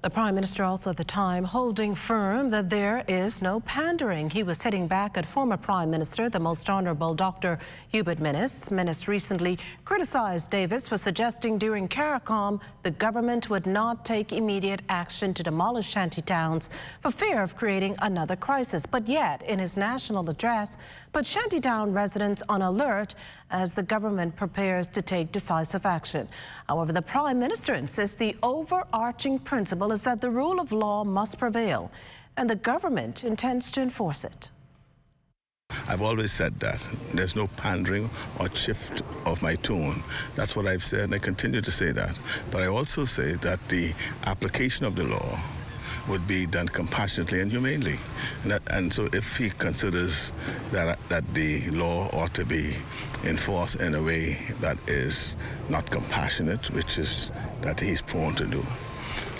The Prime Minister also at the time holding firm that there is no pandering. He was hitting back at former Prime Minister, the Most Honourable Dr. Hubert Minnis. Minnis recently criticised Davis for suggesting during CARICOM the government would not take immediate action to demolish shanty towns for fear of creating another crisis. But yet, in his national address, put shantytown residents on alert as the government prepares to take decisive action. However, the Prime Minister insists the overarching principle is that the rule of law must prevail, and the government intends to enforce it. I've always said that. There's no pandering or shift of my tone. That's what I've said, and I continue to say that. But I also say that the application of the law would be done compassionately and humanely. And so if he considers that the law ought to be enforced in a way that is not compassionate, which is that he's prone to do,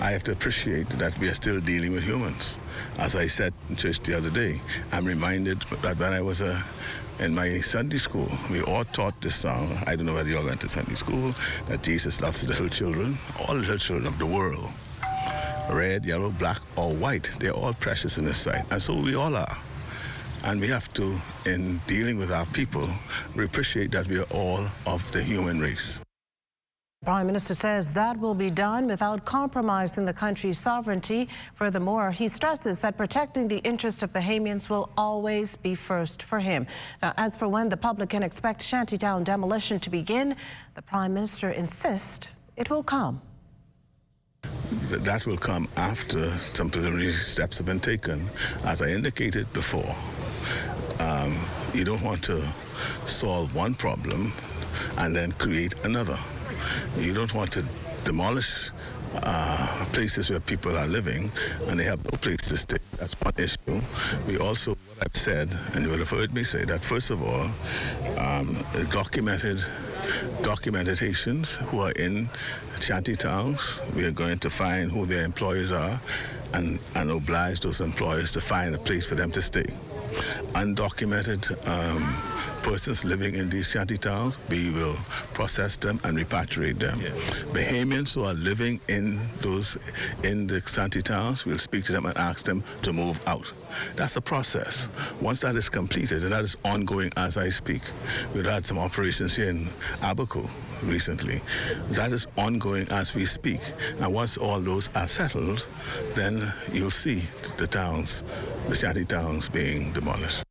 I have to appreciate that we are still dealing with humans. As I said in church the other day, I'm reminded that when I was in my Sunday school, we all taught this song. I don't know whether you all went to Sunday school, that Jesus loves little children, all little children of the world. Red, yellow, black, or white, they're all precious in His sight. And so we all are. And we have to, in dealing with our people, we appreciate that we are all of the human race. The Prime Minister says that will be done without compromising the country's sovereignty. Furthermore, he stresses that protecting the interest of Bahamians will always be first for him. Now, as for when the public can expect shantytown demolition to begin, the Prime Minister insists it will come. That will come after some preliminary steps have been taken. As I indicated before, you don't want to solve one problem and then create another. You don't want to demolish places where people are living and they have no place to stay. That's one issue. We also, what I've said, and you will have heard me say that, first of all, documented Haitians who are in shanty towns, we are going to find who their employers are and oblige those employers to find a place for them to stay. Undocumented persons living in these shanty towns, we will process them and repatriate them. Yeah. Bahamians who are living in the shanty towns, we'll speak to them and ask them to move out. That's a process. Once that is completed, and that is ongoing as I speak, we've had some operations here in Abaco recently. That is ongoing as we speak. And once all those are settled, then you'll see the towns, the shanty towns being demolished.